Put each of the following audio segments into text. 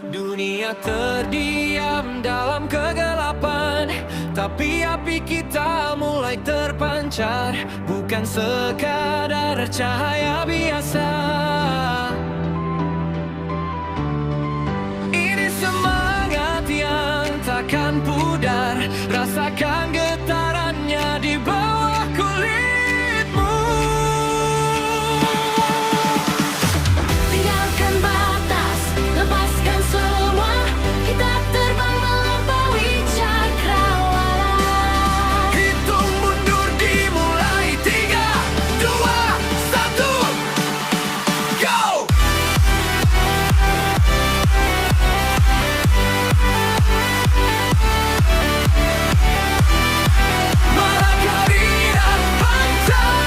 Dunia terdiam dalam kegelapan, tapi api kita mulai terpancar. Bukan sekadar cahaya biasa. Ini semangat yang takkan pudar. Rasakan getarannya di bawah kulitmu. Tinggalkan batas, lepaskan semua. Kita terbang melampaui cakrawala. Hitung mundur dimulai 3, 2, 1, go! Malakarina pantai.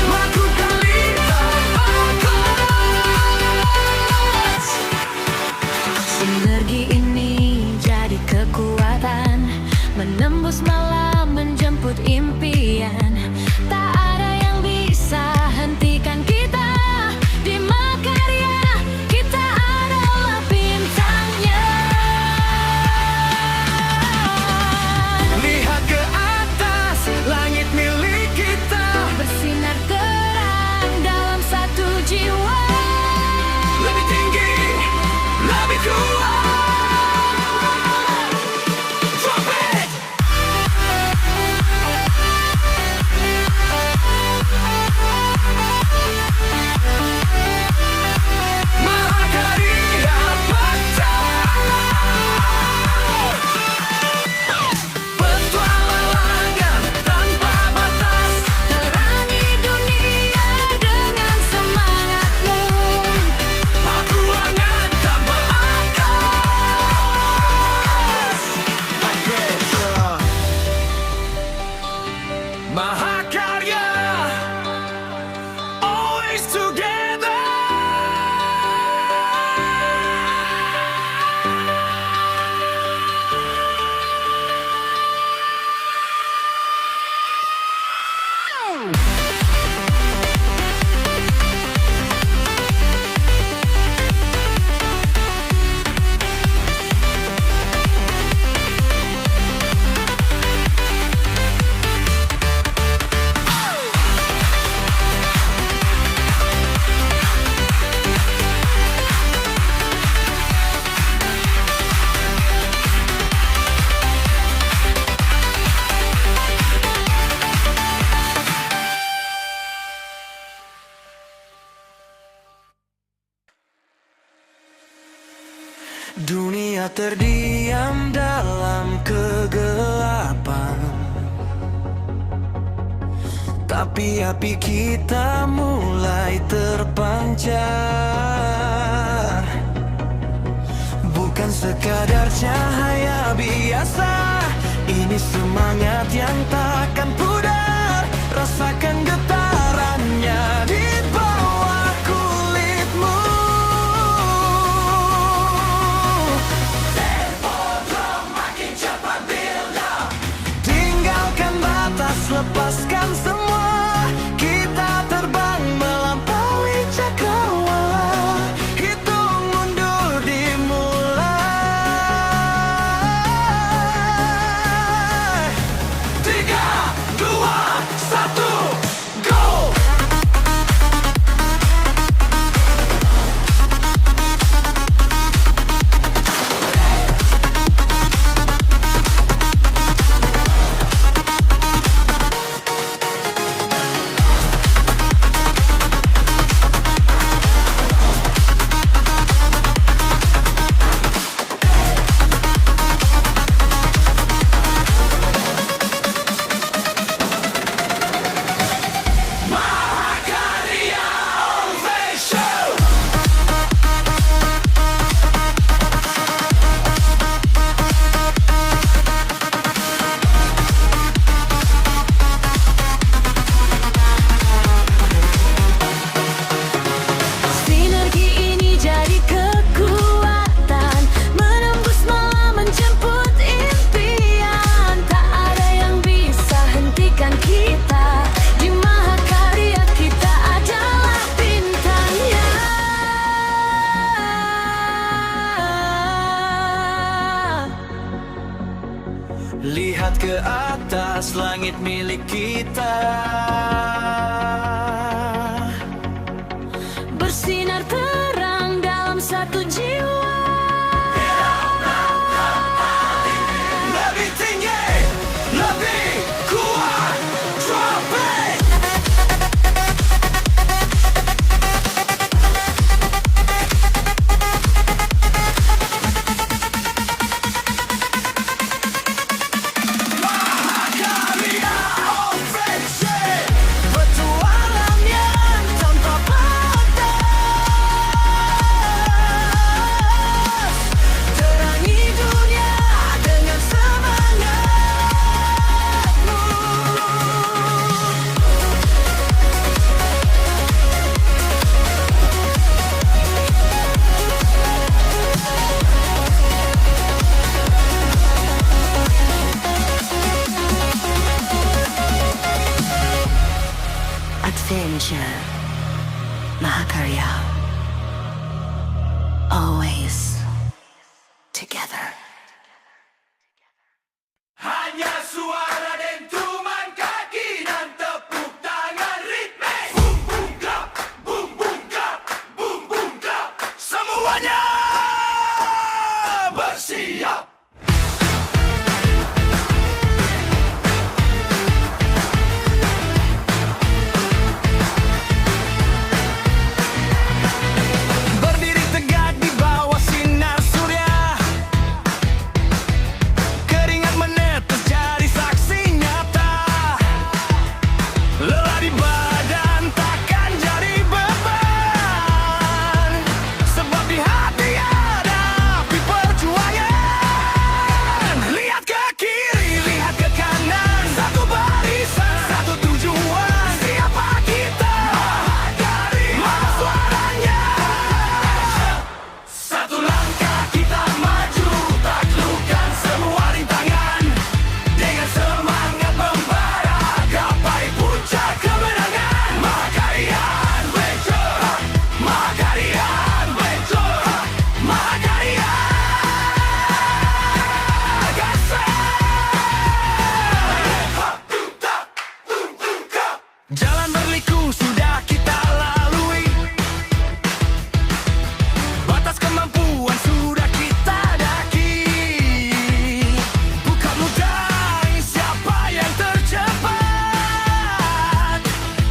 Lakukan lintas batas. Sinergi ini jadi kekuatan, menembus malam, menjemput impian. Tak ada yang bisa hentikan kita. Di Makarya kita adalah bintangnya. Lihat ke atas, langit milik kita. Bersinar terang dalam satu jiwa. Lebih tinggi, lebih kuat. Trumpet! Mahakarya pantai. Petualangan tanpa batas. Terangi dunia dengan semangatmu. Petualangan tanpa batas. Mahakarya, always together. Dunia terdiam dalam kegelapan, tapi api kita mulai terpancar. Bukan sekadar cahaya biasa, ini semangat yang takkan pudar. Rasakan getarannya di bawah kulitmu. Tinggalkan batas, lepaskan semua. Kita terbang melampaui cakrawala. Hitung mundur dimulai. 3, 2, 1, go! Lihat ke atas, langit milik kita. Bersinar terang dalam satu jiwa. Lebih tinggi, lebih kuat, trumpet. Mahakarya Offensive, petualang yang tanpa batas. Terangi dunia dengan semangatmu. Adventure Mahakarya, always together. Hanya suara dentuman kaki dan tepuk tangan ritmis. Boom boom clap, boom boom clap, boom boom clap. Semuanya bersiap. Berdiri tegak di bawah sinar surya. Keringat menetes jadi saksi nyata. Lelah di badan takkan jadi beban. Sebab di hati ada api perjuangan. Lihat ke kiri, lihat ke kanan. Satu barisan, satu tujuan. Siapa kita? Dari mana suaranya? Satu langkah kita maju, taklukkan semua rintangan. Dengan semangat membara, gapai puncak kemenangan. Mahakarya Adventure, Mahakarya Adventure, Mahakarya Jalan berliku sudah kita lalui. Batas kemampuan sudah kita daki. Bukan mudah siapa yang tercepat,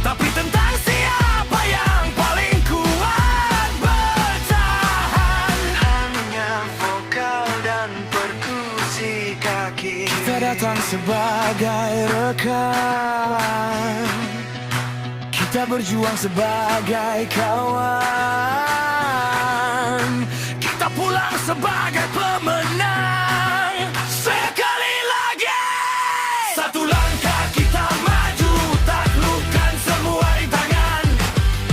tapi tentang siapa yang paling kuat bertahan. Hanya vokal dan perkusi kaki. Kita datang sebagai rekan. Kita berjuang sebagai kawan. Kita pulang sebagai pemenang. Sekali lagi. Satu langkah kita maju, taklukkan semua rintangan.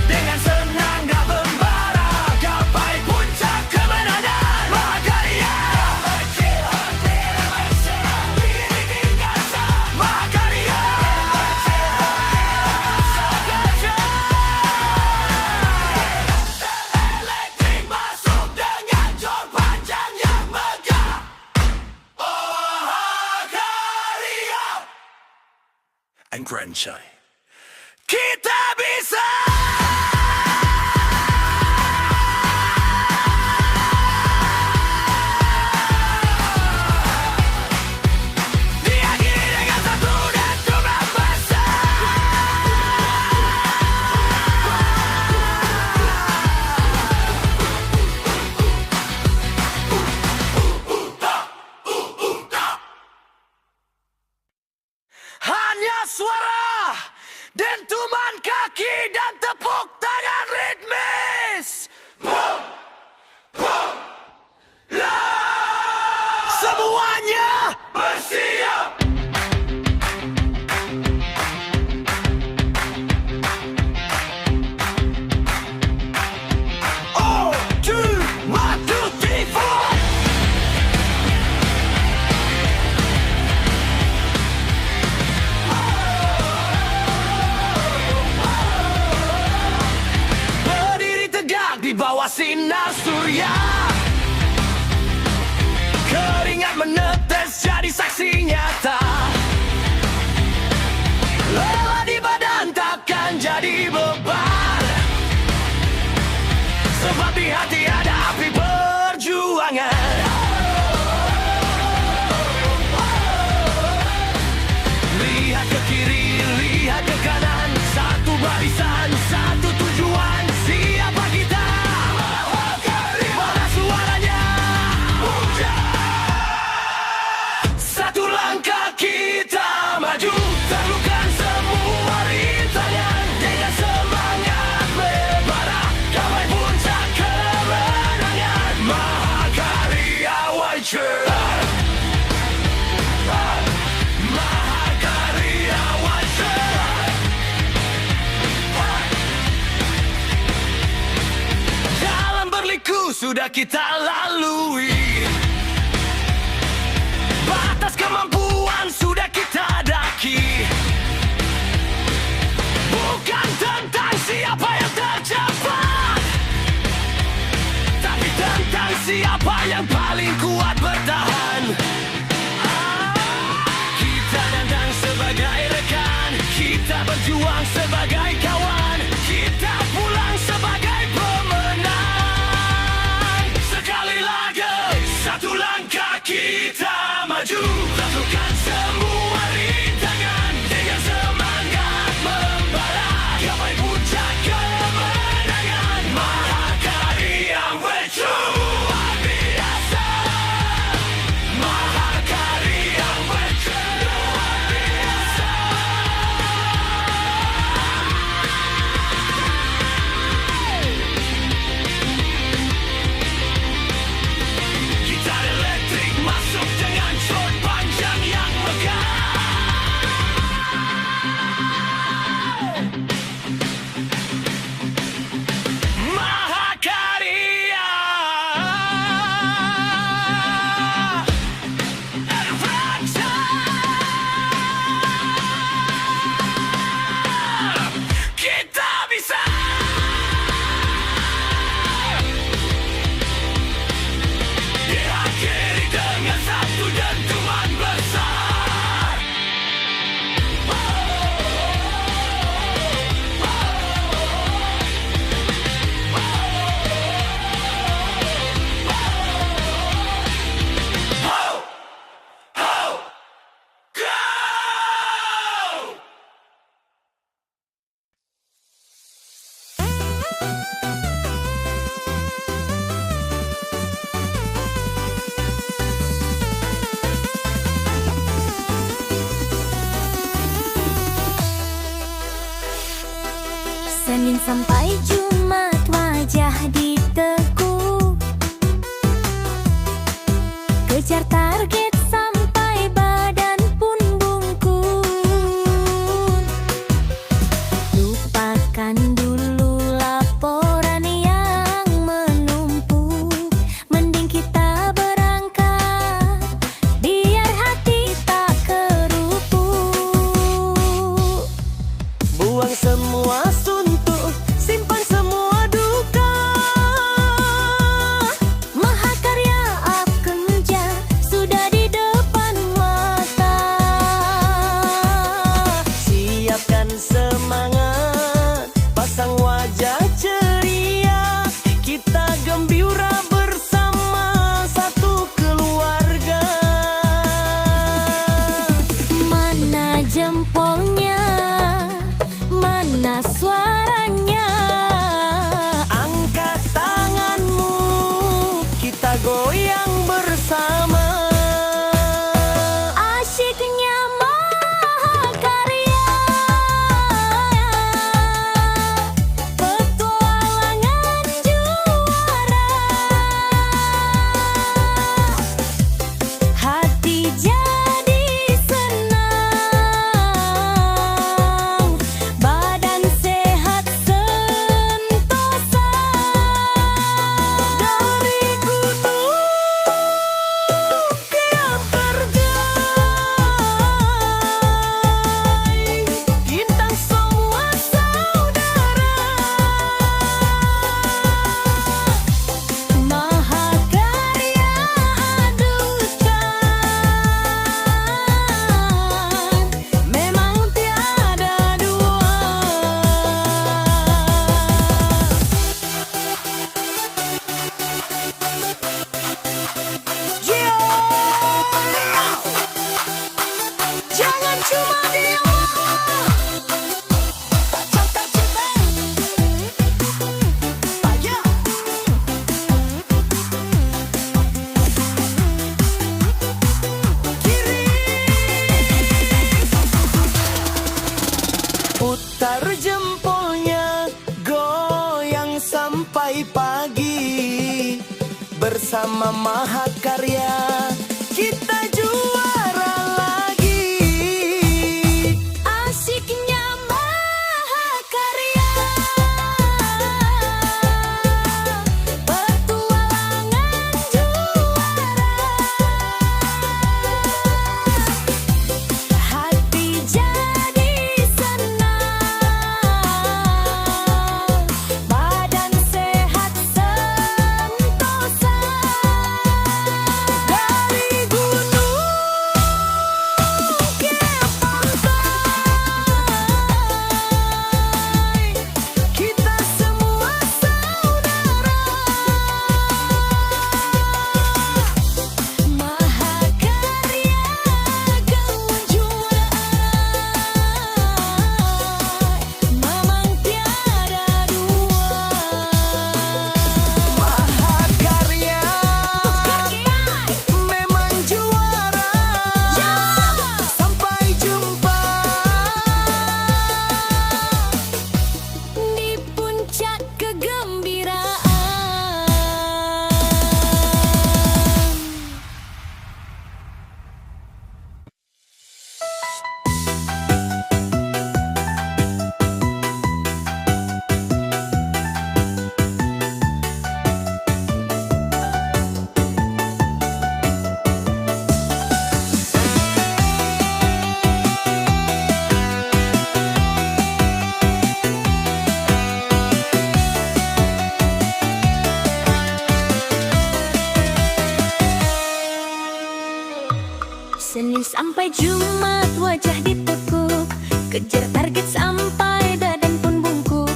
Dengan senang dan membara, gapai puncak kemenangan. Mahakarya Mahakarya elektrik masuk dengan jor panjang yang megah. Mahakarya and Grandchai. Kita bisa. Diakhiri dengan satu dentuman besar. Hanya suara dentuman kaki dan tepuk tangan ritmis. Boom, boom, la. Semuanya bersiap. Oh, two, one, two, three, four. Berdiri tegak di bawah sinar surya. Keringat menetes sudah kita lalui. Batas kemampuan sudah kita daki. Bukan tentang siapa yang tercepat, tapi tentang siapa yang paling kuat bertahan. Kita datang sebagai rekan, kita berjuang sebagai kawan, kita pulang sebagai pemenang. Sekali lagi, satu langkah kita maju, lakukan semua rintangan dengan semangat membara, gapai puncak kemenangan. Mahakarya Wecu luar biasa, Mahakarya Wecu luar biasa. Gitar elektrik masuk dengan shot panjang yang megah. Mahakarya Adventure. Kita bisa. Diakhiri dengan satu dentuman besar. Ho! Ho! Go! Senin sampai Jumat wajah ditekuk, kejar target sampai badan pun bungkuk. Lupakan dulu laporan yang menumpuk, mending kita berangkat biar hati tak kerupuk. Buang semua suntuk, simpan semua duka. Mahakarya Adventure sudah di depan mata. Siapkan semangat, pasang wajah ceria. Kita gembira bersama satu keluarga. Mana jempolnya? Mana suaranya? Angkat tanganmu, kita goyang bersama. Asyiknya Mahakarya, petualangan juara. Hati jadi senang, badan sehat sentosa. Dari gunung ke yang terjai, kita semua saudara. Mahakarya adukan, memang tiada dua. Jangan cuma diam. Cakap cinta. Ayo. Kiri. Putar jempolnya, goyang sampai pagi. Bersama Mahakarya, kita juara lagi. Asyiknya Mahakarya, petualangan Senin sampai Jumat wajah ditekuk, kejar target sampai badan pun bungkuk.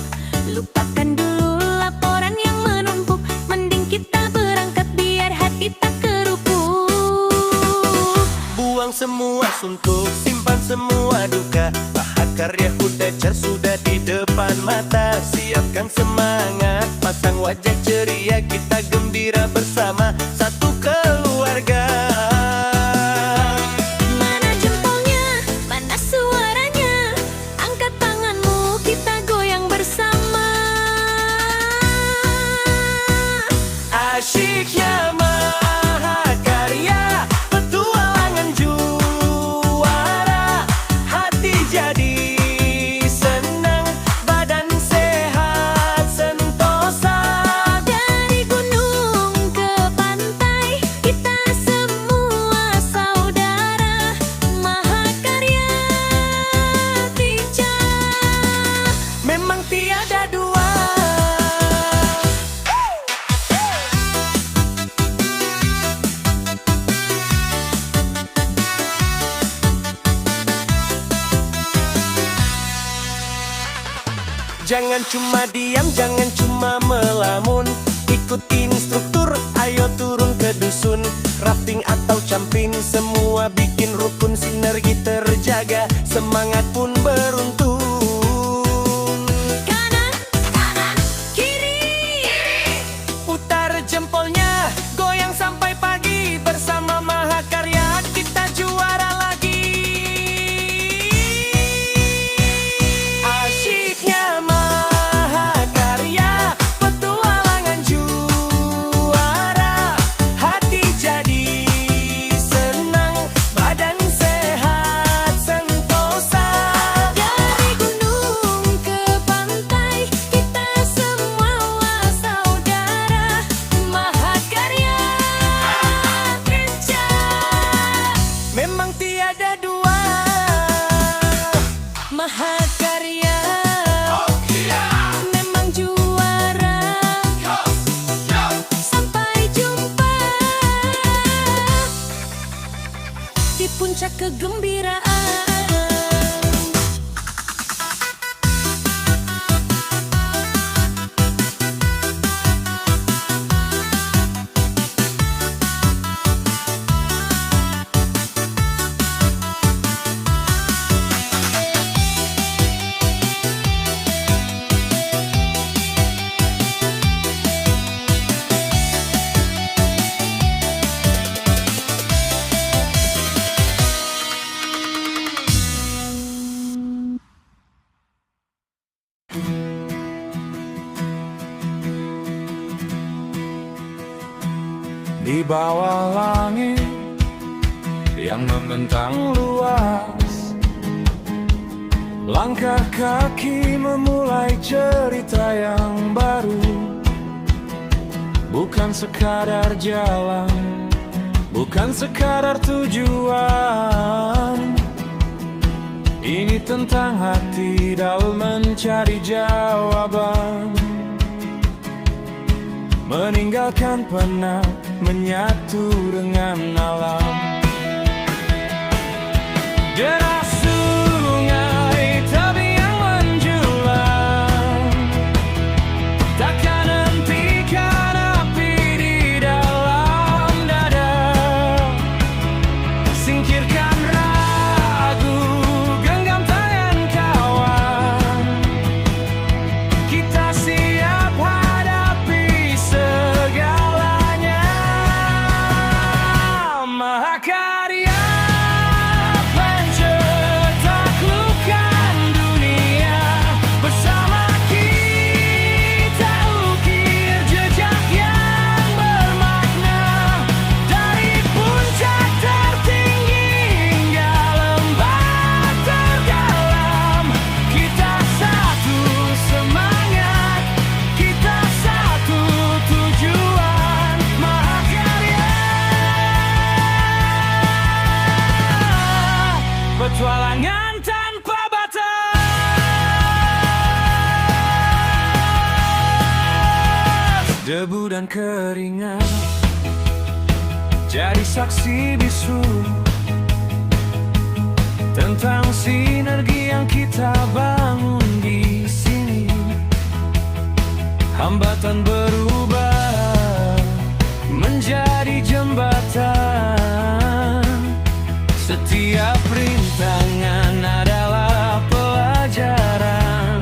Lupakan dulu laporan yang menumpuk, mending kita berangkat biar hati tak kerupuk. Buang semua suntuk, simpan semua duka. Mahakarya udah sudah di depan mata. Siapkan semangat, pasang wajah ceria, kita gembira bersama satu keluarga. Mana jempolnya, mana suaranya, angkat tanganmu, kita goyang bersama. Asyiknya Mahakarya, petualangan juara. Hati jadi senang, badan sehat sentosa. Dari gunung ke pantai, kita semua saudara. Mahakarya Tija, Memang tiada dua. Jangan cuma diam, jangan cuma melamun. Ikut instruktur, ayo turun ke dusun. Rafting atau camping, semua bikin rukun. Sinergi terjaga, semangat pun beruntun. kanan, kiri. Putar jempolnya, goyang sampai pagi. Bersama Mahakarya kita juara lagi. Asyiknya Mahakarya, petualangan juara. Hati jadi senang, badan sehat sentosa. Dari gunung ke pantai, kita semua saudara. Mahakarya Tija, Memang tiada dua. Mahakarya memang juara. Sampai jumpa di puncak kegembiraan. Di bawah langit yang membentang luas, langkah kaki memulai cerita yang baru. Bukan sekadar jalan, bukan sekadar tujuan. Ini tentang hati dalam mencari jawaban. Meninggalkan penat, menyatu dengan alam. Deras sungai, tebi yang menjulang, takkan hentikan api di dalam dada. Singkirkan ragu, genggam tangan kawan. Kita siap hadapi segalanya. Mahakarya pencetaklukan dunia. Bersama kita ukir jejak yang bermakna. Dari puncak tertinggi hingga lembah terdalam, kita satu semangat, kita satu tujuan. Mahakarya, petualangan tanpa batas. Debu dan keringat jadi saksi bisu tentang sinergi yang kita bangun di sini. Hambatan berubah menjadi jembatan. Setiap rintangan adalah pelajaran.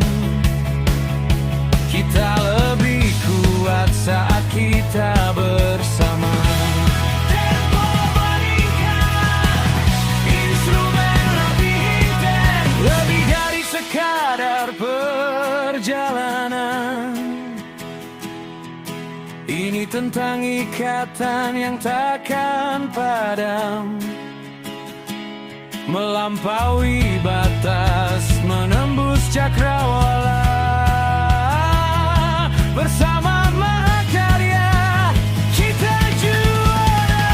Kita lebih kuat saat kita bersama. Tempo meningkat, instrumen lebih intens, lebih dari sekadar perjalanan. Ini tentang ikatan yang takkan padam, melampaui batas, menembus cakrawala. Bersama Mahakarya kita juara.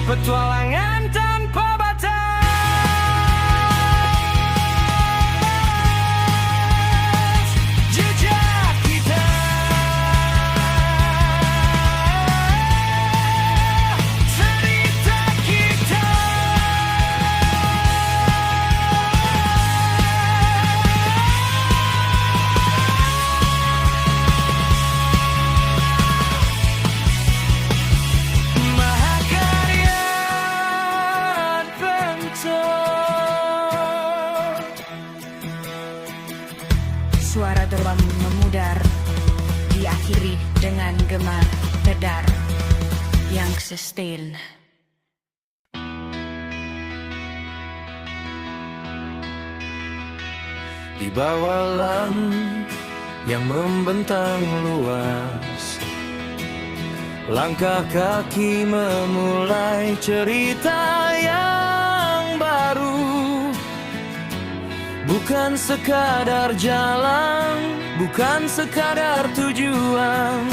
Petualangan tanpa batas, jejak kita, cerita kita. Suara drum memudar, diakhiri dengan gema pedar yang sustain. Di bawah langit yang membentang luas, langkah kaki memulai cerita yang baru. Bukan sekadar jalan, bukan sekadar tujuan.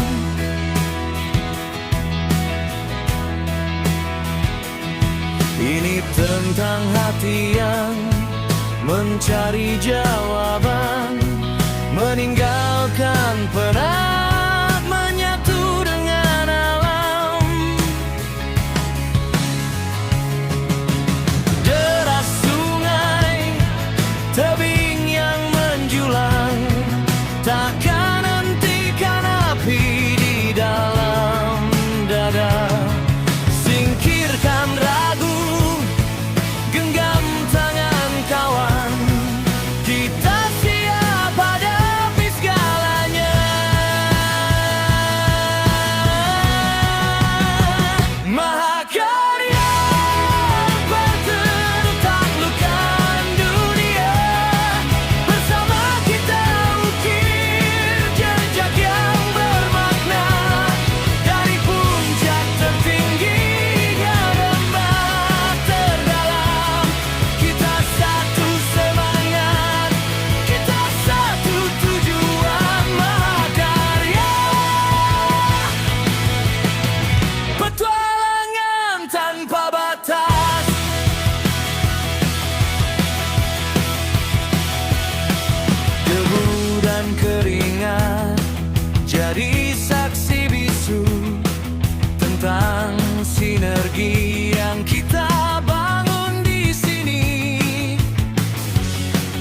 Ini tentang hati yang mencari jawaban, meninggalkan penat, menyatu dengan alam. Deras sungai, tebing yang menjulang, takkan hentikan api di dalam dada. Singkirkan ragu, genggam tangan kawan, kita siap hadapi segalanya. Mahakarya berteduh taklukkan dunia. Bersama kita ukir jejak yang bermakna. Dari puncak tertinggi hingga lembah terdalam, kita satu semangat, kita satu tujuan. Mahakarya, petualangan tanpa batas. Debu dan keringat jadi saksi bisu tentang sinergi yang kita bangun di sini.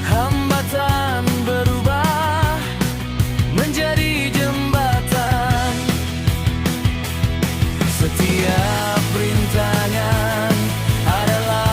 Hambatan berubah menjadi jembatan. Setiap rintangan adalah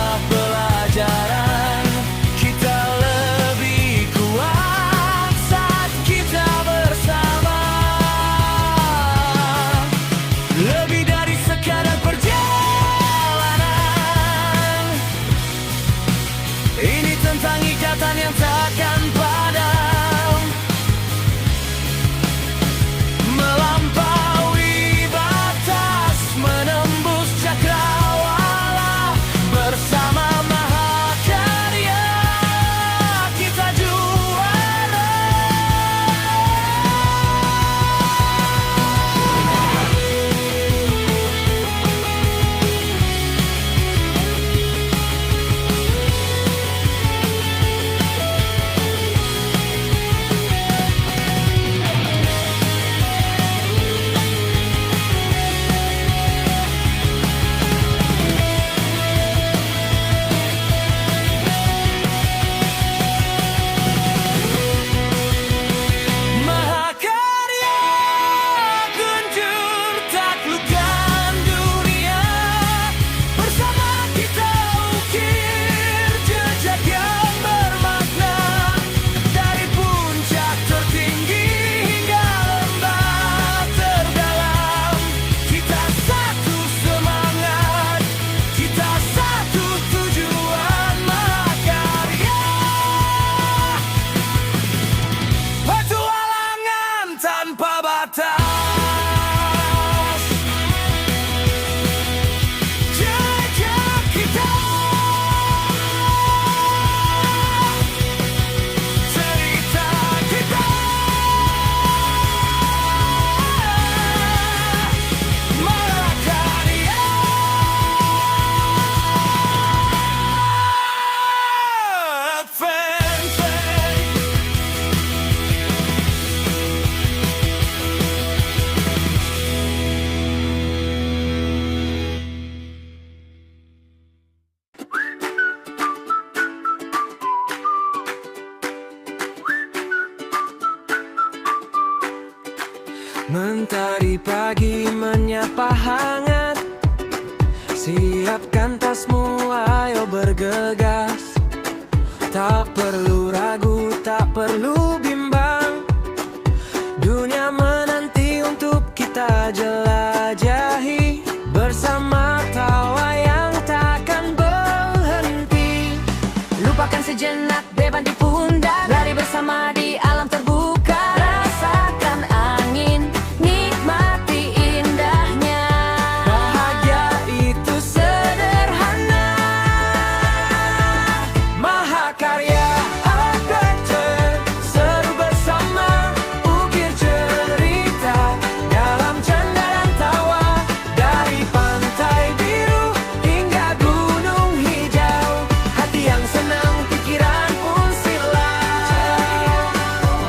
pagi menyapa hangat. Siapkan tasmu, ayo bergegas. Tak perlu ragu, tak perlu bimbang. Dunia menanti untuk kita jelajahi. Bersama tawa yang takkan berhenti. Lupakan sejenak beban di pundak, lari bersama di alam terbuka. Rasakan angin, nikmati indahnya. Bahagia itu sederhana. Mahakarya adventure, seru bersama, ukir cerita dalam canda dan tawa. Dari pantai biru hingga gunung hijau, hati yang senang, pikiran pun silau.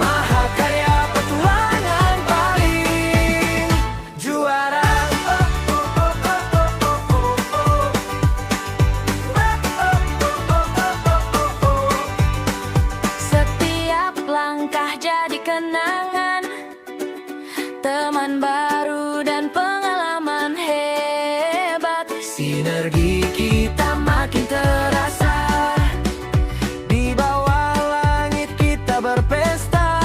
Mahakarya petualangan paling juara. Setiap langkah jadi kenangan, teman baru dan pengalaman hebat. Sinergi kita makin terasa. Di bawah langit kita berpesta.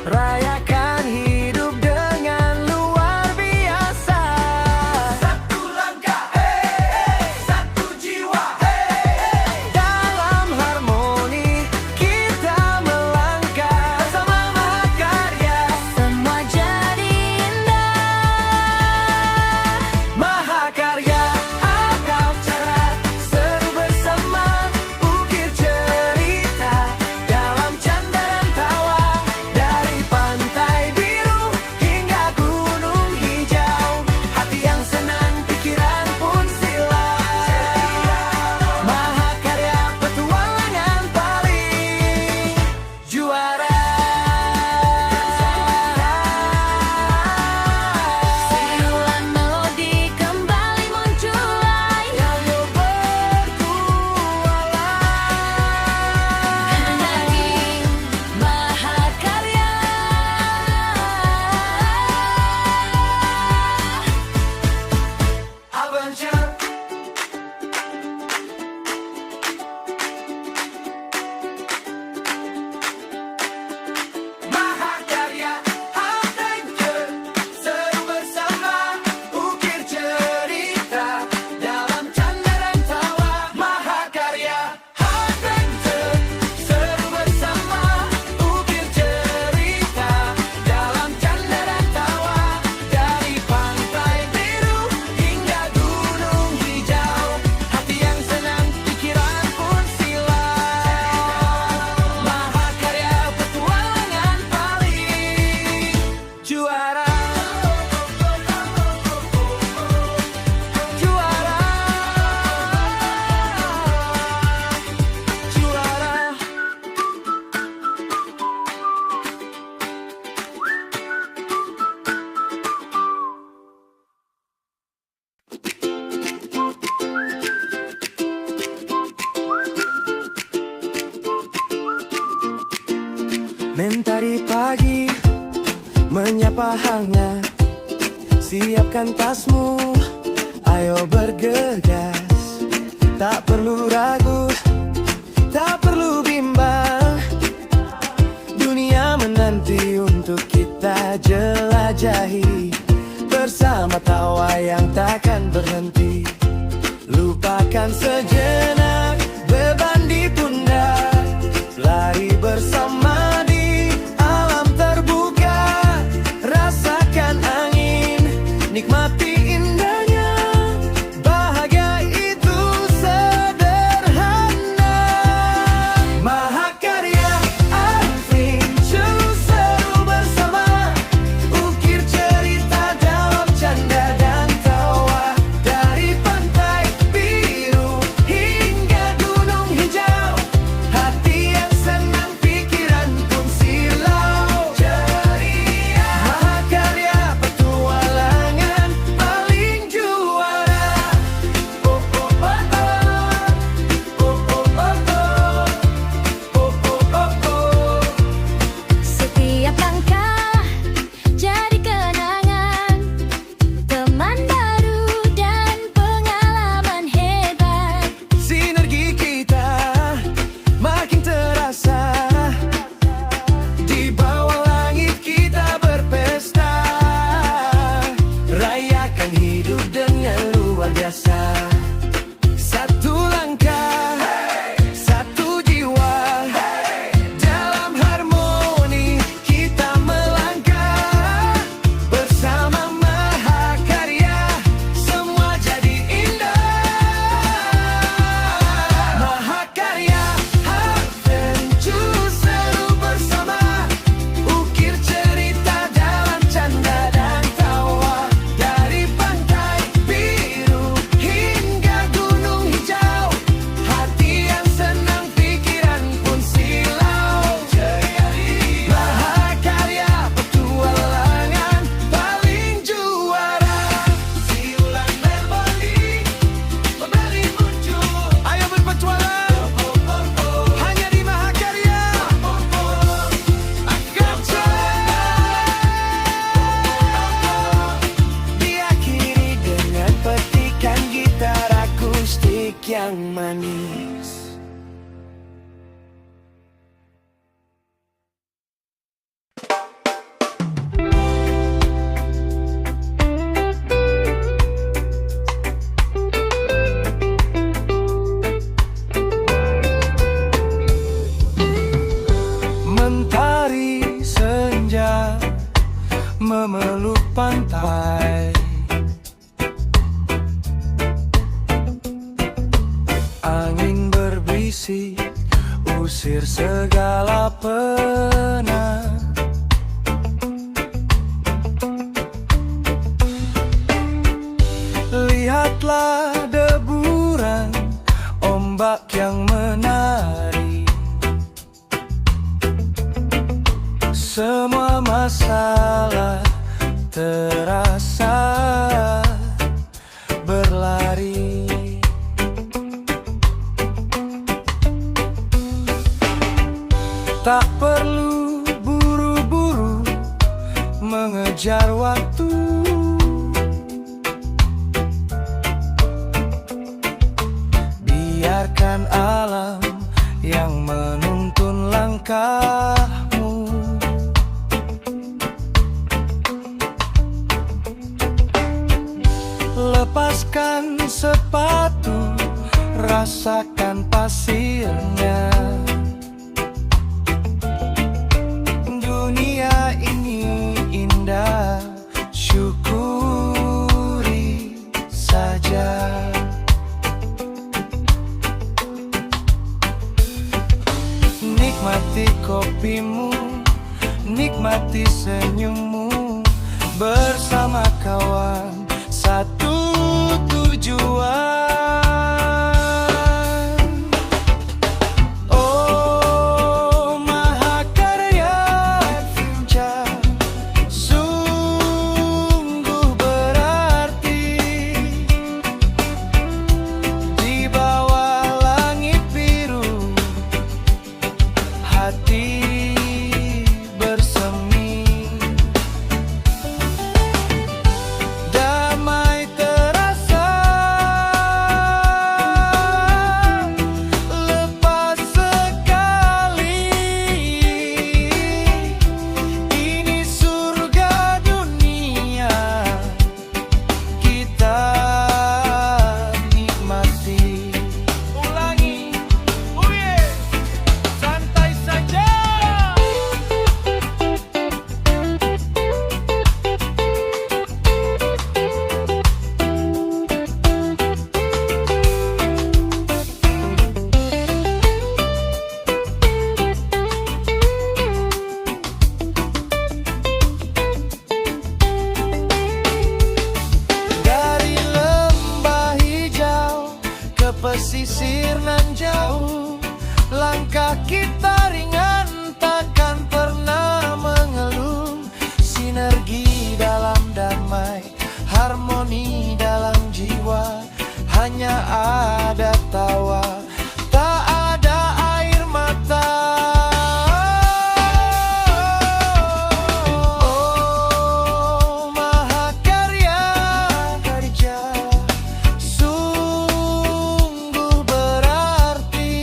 Rayakan hidup dengan luar biasa. Satu langkah, satu jiwa, Dalam harmoni kita melangkah. Bersama Mahakarya, Semua jadi indah. Mahakarya akal cerah, seru bersama, ukir cerita dalam canda dan tawa. Dari pantai biru hingga gunung hijau, hati yang senang, pikiran pun silau. Mahakarya petualangan paling juara. Siulan melodi kembali muncul lagi. Ayo bertualang. Lagi Mahakarya. Adventure. Mahakarya adventure, seru bersama, ukir cerita dalam canda dan tawa. Mahakarya adventure, seru bersama, ukir cerita dalam canda dan tawa. Dari pantai biru hingga gunung hijau, hati yang senang, pikiran pun silau. Mahakarya petualangan paling Juara. Juara. Juara. Mentari pagi menyapa hangat. Siapkan tasmu, ayo bergegas. Tak perlu ragu, tak perlu bimbang. Dunia menanti untuk kita jelajahi. Bersama tawa yang takkan berhenti. Lupakan sejenak beban di pundak. Lari bersama di alam terbuka. Rasakan angin, nikmati indahnya. Bahagia itu sederhana. Mahakarya adventure, seru bersama, ukir cerita dalam canda dan tawa. Dari pantai biru hingga gunung hijau, hati yang senang, pikiran pun silau. Ceria, Mahakarya petualangan paling manis. Mentari senja memeluk pantai, angin berbisik usir segala penat. Lihatlah deburan ombak yang menari, semua masalah terasa berlari. Tak perlu buru-buru mengejar waktu, biarkan alam yang menuntun langkahmu. Lepaskan sepatu, rasakan pasirnya. Dunia ini indah, syukuri saja. Nikmati kopimu, nikmati senyummu, bersama kawan satu tujuan. Oh mahakarya Adventure, sungguh berarti. Di bawah langit biru, hati bersemi. Damai terasa, lepas sekali. Ini surga dunia, kita nikmati. Ulangi, santai saja. Dari lembah hijau ke pesisir nan jauh, langkah kita ringan, takkan pernah mengeluh. Sinergi dalam damai, harmoni dalam jiwa, hanya ada tawa, tak ada air mata. Oh mahakarya karja, sungguh berarti.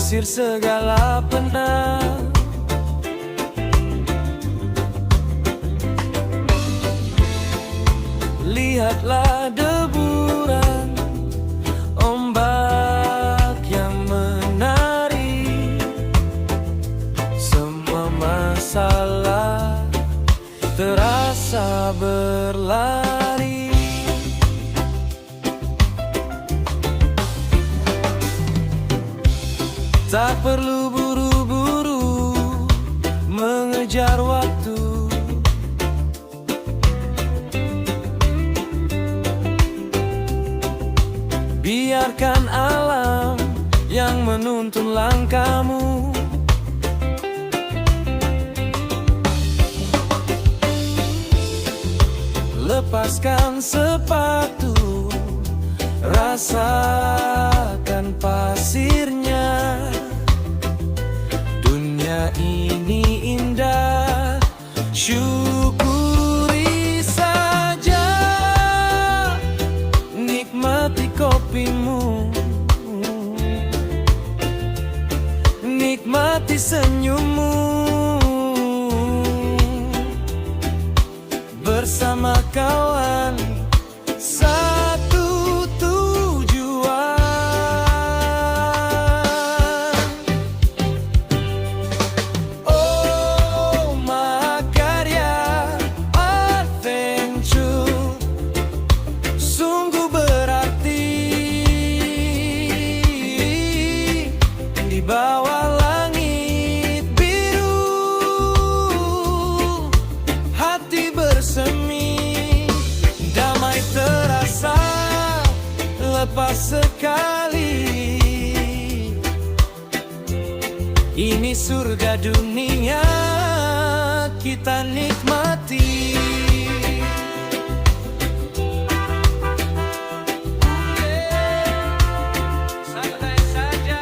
usir segala penat. Lihatlah deburan ombak yang menari, semua masalah terasa berlari. Tak perlu buru-buru mengejar waktu, biarkan alam yang menuntun langkahmu. Lepaskan sepatu, rasakan pasirnya. Dunia ini indah, syukuri saja. Nikmati kopimu, nikmati senyummu. Bersama kawan, satu tujuan. Oh, mahakarya adventure sungguh berarti. Di bawah langit biru, hati bersemi, damai terasa, lepas sekali. Ini surga dunia, kita nikmati. Santai saja.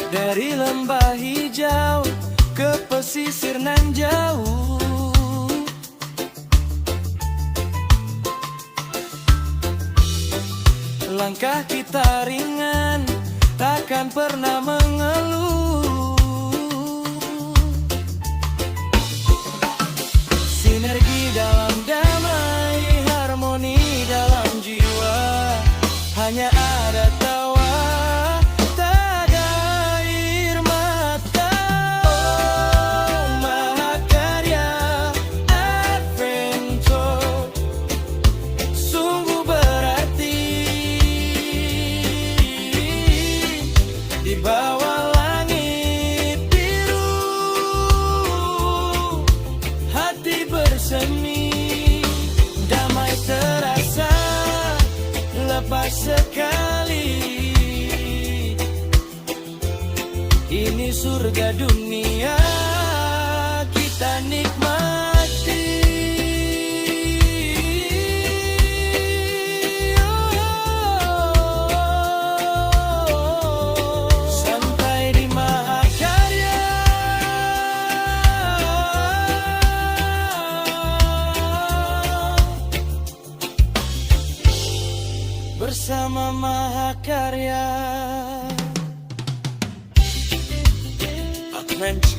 Dari lembah hijau ke pesisir nan jauh, langkah kita ringan, takkan pernah mengeluh. Sinergi dalam damai, harmoni dalam jiwa, hanya ada tawa, tak ada air mata. Oh, mahakarya adventure sungguh berarti. Di bawah langit biru, hati bersemi, damai terasa, lepas sekali. Ini surga dunia, kita nikmati. Sampai di mahakarya, bersama mahakarya adventure.